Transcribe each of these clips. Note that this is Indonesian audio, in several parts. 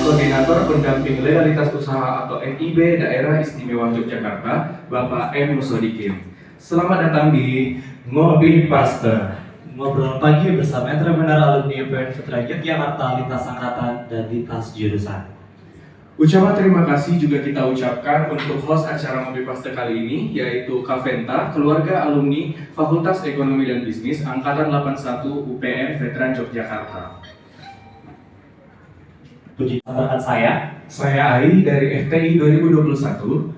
Koordinator Pendamping Legalitas Usaha atau NIB Daerah Istimewa Yogyakarta, Bapak M. Sodikin. Selamat datang di Ngopi Paste. Ngobrol pagi bersama entrepreneur alumni UPN Veteran Yogyakarta lintas angkatan dan lintas jurusan. Ucapan terima kasih juga kita ucapkan untuk host acara Ngopi Paste kali ini, yaitu Kaventa, keluarga alumni Fakultas Ekonomi dan Bisnis Angkatan 81 UPN Veteran Yogyakarta. Puji tambahan Saya Ai dari FTI 2021.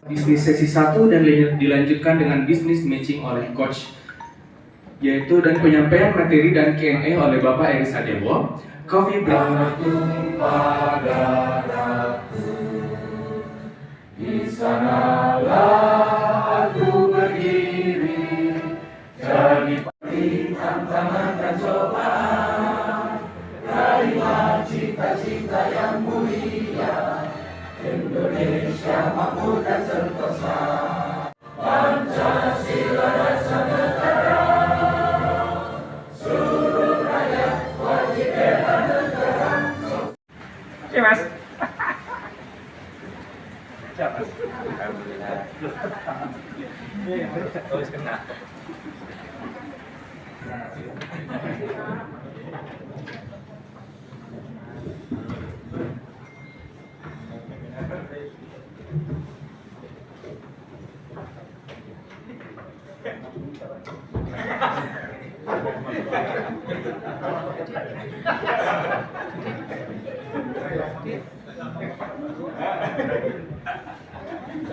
Bisnis sesi 1 dan dilanjutkan dengan bisnis matching oleh coach, yaitu dan penyampaian materi dan Q&A oleh Bapak Eri Sadewo. Coffee break. Pada Ratu, di sanalah aku berdiri, jadi tantangan dan cobaan, terima cita-cita yang mulia, Indonesia makmur dan sentosa, Pancasila dasar negara, seluruh rakyat wajib bela negara. Oke mas. Terus kena.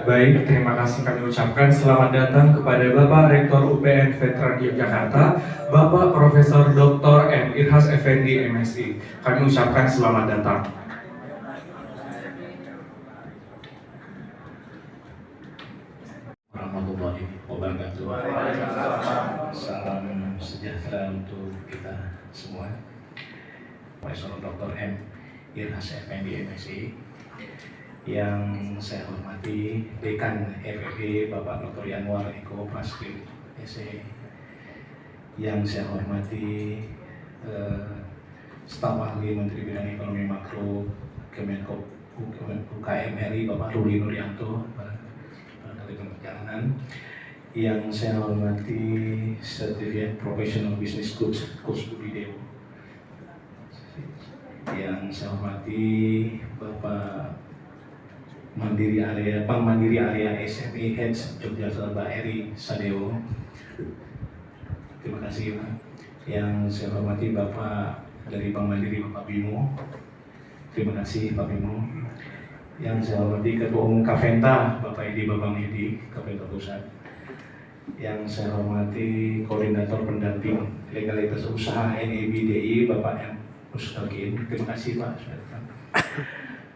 Baik, terima kasih kami ucapkan. Selamat datang kepada Bapak Rektor UPN Veteran Yogyakarta, Bapak Profesor Dr. M. Irhas Effendi, MSI. Kami ucapkan selamat datang. Warahmatullahi wabarakatuh. Salam sejahtera untuk kita semua. Profesor Dr. M. Irhas Effendi, MSI. Yang saya hormati Dekan FEB Bapak Dr. Yanwar Eko Prasetyo, SE. Yang saya hormati Staf Ahli Menteri Bidang Ekonomi Makro Kemenko UKM RI Bapak Ruli Nuryanto, barangkali perjalanan. Yang saya hormati Certificate Professional Business Coach Budi Dewo. Yang saya hormati Bapak Bank Mandiri Area SME Heads Yogyakarta Eri Sadewo. Terima kasih Pak. Yang saya hormati Bapak dari Bank Mandiri Bapak Bimo. Terima kasih Pak Bimo. Yang saya hormati Ketua Umum Kaventa Bapak Edi Babang Edi, Kaventa Pusat. Yang saya hormati Koordinator Pendamping Legalitas Usaha NIB Bapak M. Mustaqim. Terima kasih Pak.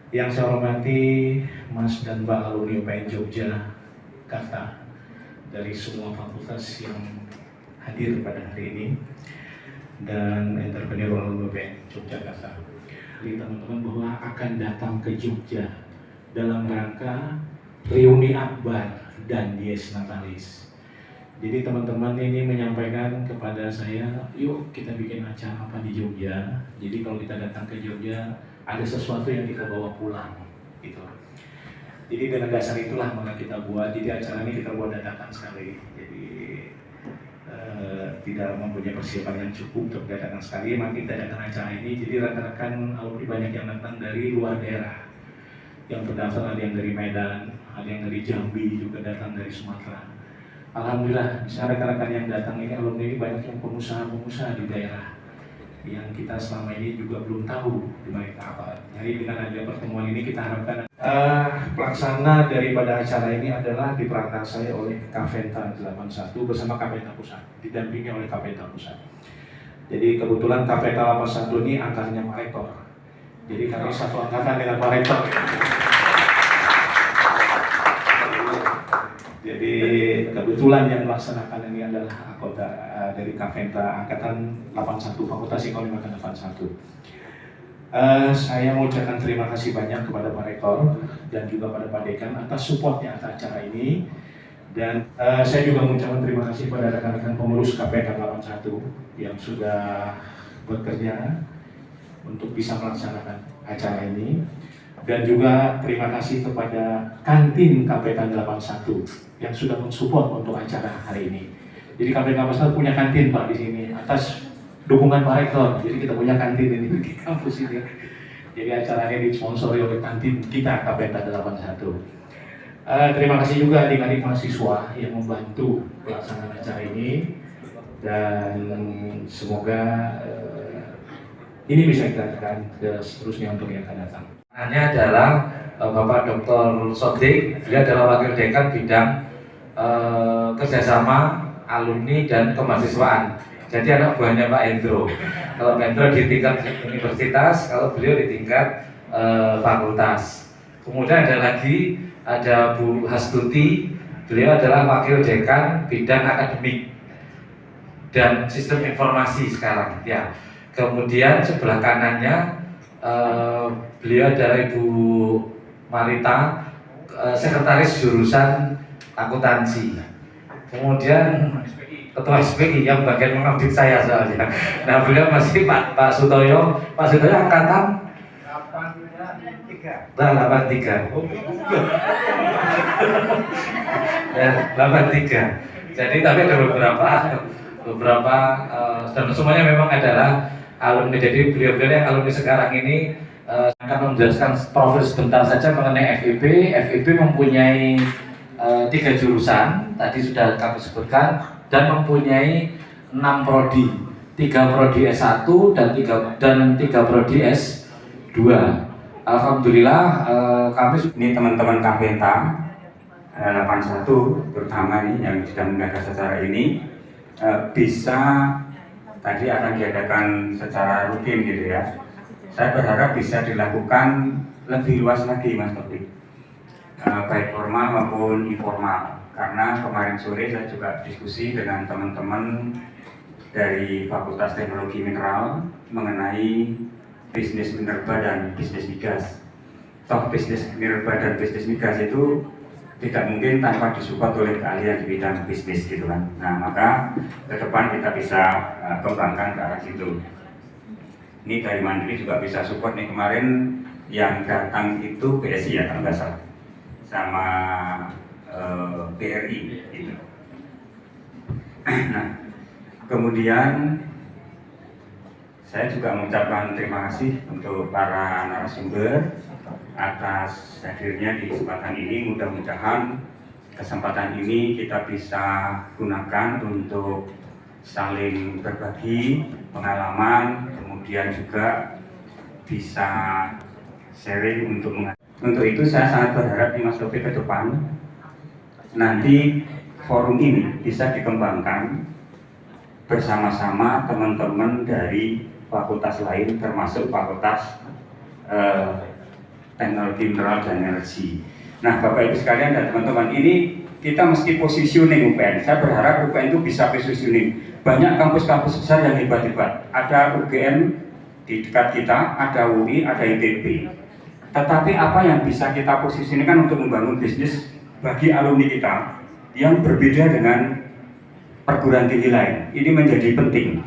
Yang saya hormati Mas dan Mbak alumni UPN Yogyakarta dari semua fakultas yang hadir pada hari ini, dan entrepreneur alumni UPN Yogyakarta. Jadi teman-teman bahwa akan datang ke Jogja dalam rangka reuni akbar dan dies natalis. Jadi teman-teman ini menyampaikan kepada saya, yuk kita bikin acara apa di Jogja. Jadi kalau kita datang ke Jogja, ada sesuatu yang kita bawa pulang, gitu. Jadi dengan dasar itulah maka kita buat. Jadi acara ini kita buat dadakan sekali. Jadi tidak mempunyai persiapan yang cukup untuk dadakan sekali. Maka kita adakan acara ini. Jadi rekan-rekan alumni banyak yang datang dari luar daerah. Yang terdaftar ada yang dari Medan, ada yang dari Jambi, juga datang dari Sumatera. Alhamdulillah, bisa rekan-rekan yang datang ini alumni ini banyak yang pengusaha-pengusaha di daerah yang kita selama ini juga belum tahu di mereka apa. Jadi dengan adanya pertemuan ini kita harapkan pelaksana daripada acara ini adalah diperantarsai oleh Kaventa 81 bersama Kaventa Pusat, didampingi oleh Kaventa Pusat. Jadi kebetulan Kaventa 81 ini angkatannya Pak Rektor. Jadi kami satu angkatan dengan Pak Rektor. Jadi kebetulan yang melaksanakan ini adalah anggota dari Kaventa Angkatan 81, Fakultas Ekonomi Angkatan 81. Saya mengucapkan terima kasih banyak kepada Pak Rektor dan juga pada Pak Dekan atas supportnya atas acara ini. Dan saya juga mengucapkan terima kasih kepada rekan-rekan pengurus KPK 81 yang sudah bekerja untuk bisa melaksanakan acara ini. Dan juga terima kasih kepada kantin KPK 81 yang sudah mensupport untuk acara hari ini. Jadi KPK 81 punya kantin Pak di sini atas dukungan Pak Rektor. Jadi kita punya kantin ini di kampus ini. Jadi acaranya disponsori oleh kantin kita KPK 81. Terima kasih juga adik-adik mahasiswa yang membantu pelaksanaan acara ini, dan semoga ini bisa kita lakukan seterusnya untuk yang akan datang. Namanya adalah Bapak Dr. Sodik, beliau adalah Wakil Dekan Bidang Kerjasama Alumni dan Kemahasiswaan. Jadi anak buahnya Pak Hendro. Kalau Pak Hendro di tingkat universitas, kalau beliau di tingkat fakultas. Kemudian ada Bu Hastuti, beliau adalah Wakil Dekan Bidang Akademik dan Sistem Informasi sekarang. Ya. Kemudian sebelah kanannya beliau adalah Ibu Marita, Sekretaris Jurusan Akuntansi. Kemudian Ketua SPI yang bagian mengaudit saya soalnya. Nah beliau masih Pak Sutoyo. Pak Sutoyo angkatan 83. Nah, 83. Ya, 83. Jadi tapi ada beberapa dan semuanya memang adalah alumni. Jadi beliau-beliau yang alumni sekarang ini akan menjelaskan profil sebentar saja mengenai FIB. FIB mempunyai 3 jurusan, tadi sudah kami sebutkan, dan mempunyai 6 prodi, 3 prodi S1 dan 3 prodi S2. Alhamdulillah kami ini teman-teman Kapenta 81 terutama nih yang sedang menggagas acara ini bisa tadi akan diadakan secara rutin gitu ya. Saya berharap bisa dilakukan lebih luas lagi Mas Taufik, baik formal maupun informal. Karena kemarin sore saya juga diskusi dengan teman-teman dari Fakultas Teknologi Mineral mengenai bisnis minerba dan bisnis migas. Toh bisnis minerba dan bisnis migas itu tidak mungkin tanpa disupport oleh keahlian di bidang bisnis gitu kan. Nah maka ke depan kita bisa kembangkan ke arah situ. Ini dari Mandiri juga bisa support nih, kemarin yang datang itu BSI ya kalau nggak salah, sama BRI gitu. Nah kemudian saya juga mengucapkan terima kasih untuk para narasumber atas hadirnya di kesempatan ini. Mudah-mudahan kesempatan ini kita bisa gunakan untuk saling berbagi pengalaman, kemudian juga bisa sharing untuk itu saya sangat berharap di Mas Taufik ke depan nanti forum ini bisa dikembangkan bersama-sama teman-teman dari fakultas lain termasuk fakultas teknologi mineral dan energi. Nah Bapak Ibu sekalian dan teman-teman, ini kita mesti positioning UPN. Saya berharap UPN itu bisa positioning. Banyak kampus-kampus besar yang hebat-hebat. Ada UGM di dekat kita, ada UI, ada ITB. Tetapi apa yang bisa kita posisikan untuk membangun bisnis bagi alumni kita yang berbeda dengan perguruan tinggi lain? Ini menjadi penting.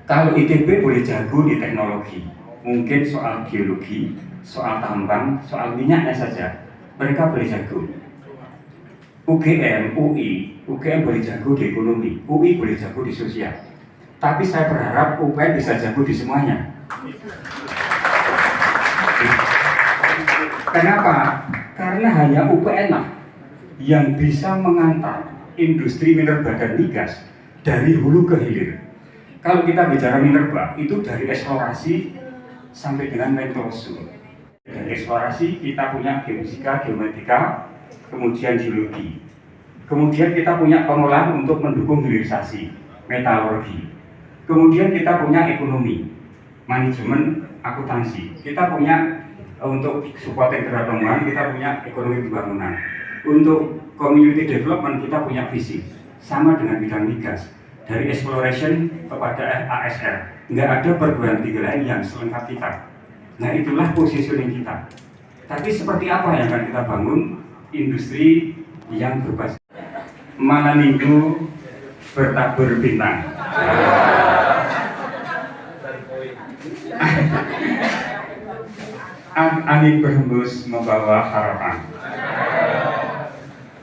Kalau ITB boleh jago di teknologi, mungkin soal geologi, soal tambang, soal minyaknya saja, mereka boleh jago. UGM, UI, UGM boleh jago di ekonomi, UI boleh jago di sosial. Tapi saya berharap UPN bisa jago di semuanya. Kenapa? Karena hanya UPN lah yang bisa mengantar industri minerba dan migas dari hulu ke hilir. Kalau kita bicara minerba, itu dari eksplorasi sampai dengan metrosur. Dari eksplorasi kita punya geofisika, geometrika, kemudian geologi. Kemudian kita punya pengolahan untuk mendukung hilirisasi, metalurgi. Kemudian kita punya ekonomi, manajemen, akuntansi. Kita punya untuk support pembangunan, kita punya ekonomi pembangunan. Untuk community development kita punya visi, sama dengan bidang migas. Dari exploration kepada ASR, nggak ada perguruan tinggi lain yang selengkap kita. Nah itulah positioning kita. Tapi seperti apa yang akan kita bangun industri yang berbasis malam minggu bertabur bintang. Angin berhembus membawa harapan.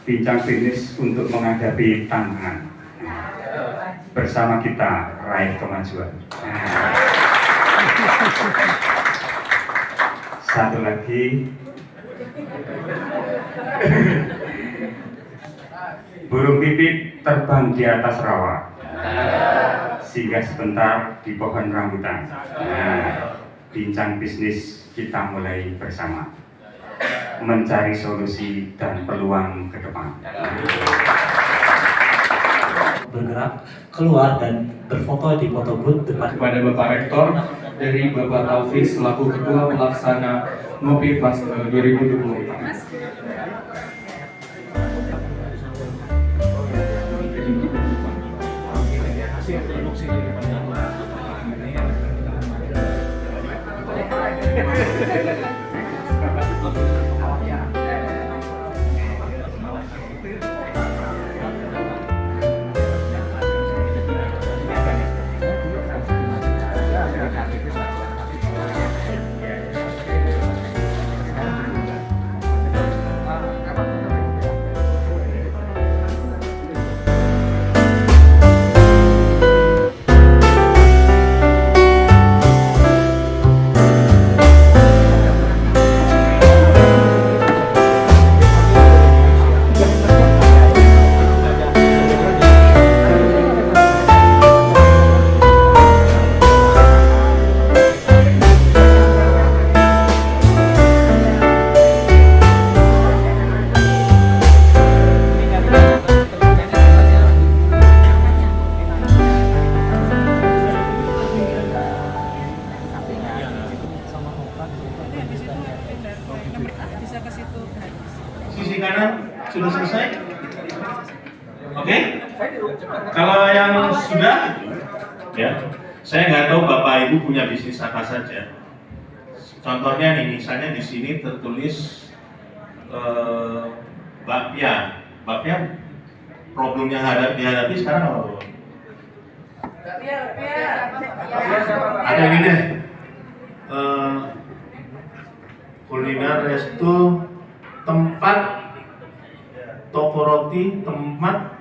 Bincang bisnis untuk menghadapi tantangan. Bersama kita raih kemajuan. Satu lagi. Burung pipit terbang di atas rawa. Singgah sebentar di pohon rambutan. Bincang bisnis kita mulai bersama, mencari solusi dan peluang ke depan. Bergerak keluar dan berfoto di foto booth depan. Kepada Bapak Rektor dari Bapak Taufik selaku Ketua Pelaksana Ngopi Pas 2024. Sisi kanan sudah selesai? Oke? Kalau yang sudah, ya, saya nggak tahu Bapak Ibu punya bisnis apa saja. Contohnya nih, misalnya di sini tertulis bakpia. Bakpia problem yang dihadapi sekarang apa, Bu? Ada ini deh. Kuliner resto, tempat toko roti, tempat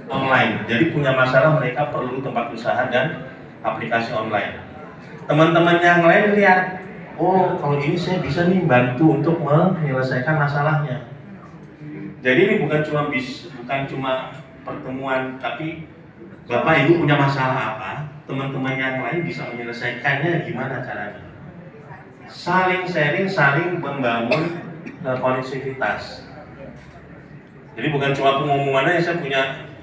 online. Jadi punya masalah, mereka perlu tempat usaha dan aplikasi online. Teman-teman yang lain lihat, oh kalau ini saya bisa nih bantu untuk menyelesaikan masalahnya. Jadi ini bukan cuma pertemuan, tapi Bapak Ibu punya masalah apa, teman-teman yang lain bisa menyelesaikannya gimana caranya. Saling sharing, saling membangun koneksivitas. Jadi bukan cuma pengumuman aja saya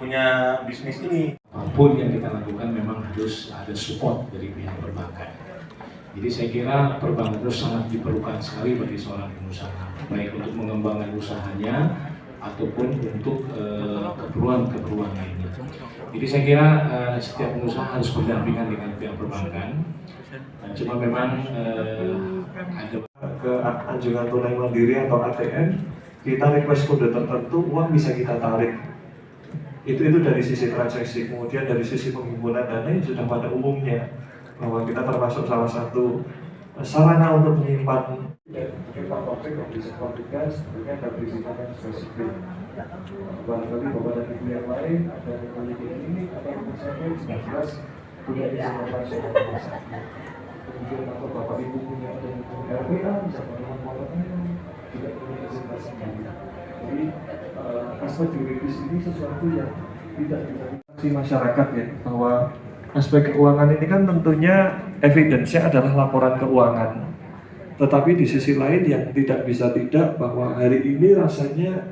punya bisnis ini. Apapun yang kita lakukan memang harus ada support dari pihak perbankan. Jadi saya kira perbankan itu sangat diperlukan sekali bagi seorang pengusaha, baik untuk mengembangkan usahanya ataupun untuk keperluan lainnya. Jadi saya kira setiap pengusaha harus berdampingan dengan pihak perbankan. Cuma memang ada ke anjungan tunai mandiri atau ATM, kita request kode tertentu, uang bisa kita tarik. Itu dari sisi transaksi. Kemudian dari sisi penghimpunan dana yang sudah pada umumnya, bahwa kita termasuk salah satu sarana untuk menyimpan. Mungkin Pak Taufik kalau bisa konfirmasikan sebenarnya ada perizinan yang spesifik. Barangkali Bapak dan Ibu yang lain ada yang memiliki ini atau rumah sakit sudah jelas punya izin operasional rumah sakit. Kemudian atau Bapak Ibu punya RPA, bisa menemukan motornya juga punya izin tersendiri. Jadi aspek juridis ini sesuatu yang tidak bisa masyarakat ya, bahwa aspek keuangan ini kan tentunya evidence-nya adalah laporan keuangan. Tetapi di sisi lain yang tidak bisa tidak, bahwa hari ini rasanya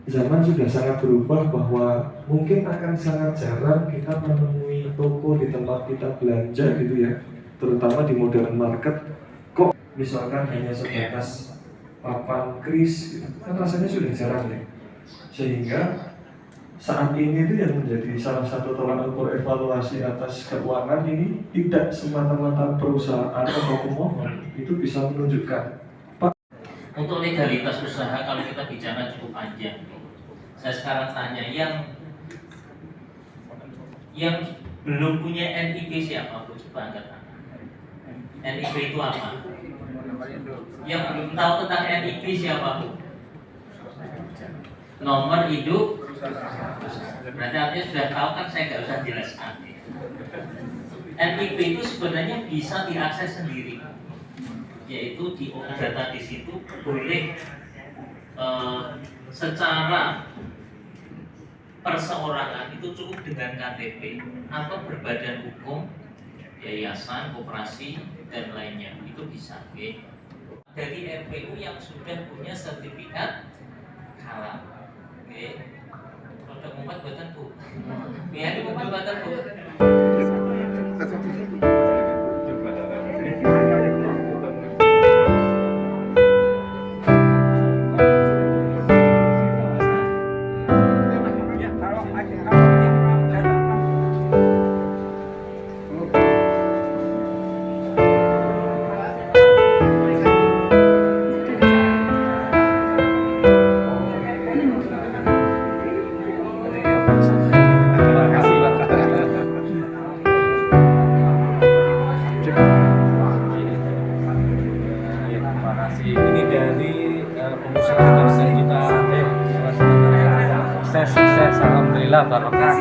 zaman sudah sangat berubah, bahwa mungkin akan sangat jarang kita menemui toko di tempat kita belanja gitu ya, terutama di modern market. Kok misalkan hanya sebatas papan kris gitu, kan rasanya sudah jarang ya. Sehingga saat ini itu yang menjadi salah satu tolak ukur evaluasi atas keuangan ini tidak semata-mata perusahaan atau pemohon itu bisa menunjukkan. Untuk legalitas usaha kalau kita bicara cukup panjang. Saya sekarang tanya yang Belum punya NIP siapa Bu? Coba angkat tangan. NIP itu apa? Yang belum tahu tentang NIP siapa Bu? Nomor hidup. Berarti artinya sudah tahu kan, saya nggak usah jelaskan. NIP itu sebenarnya bisa diakses sendiri, yaitu di data di situ boleh secara perseorangan itu cukup dengan KTP atau berbadan hukum, yayasan, koperasi dan lainnya itu bisa. Okay. Dari RPU yang sudah punya sertifikat halal. Oke. Produk umat buatan Bu. Ya, ini umat buatan Bu. Ini dari pengusaha kita sukses, alhamdulillah barokah.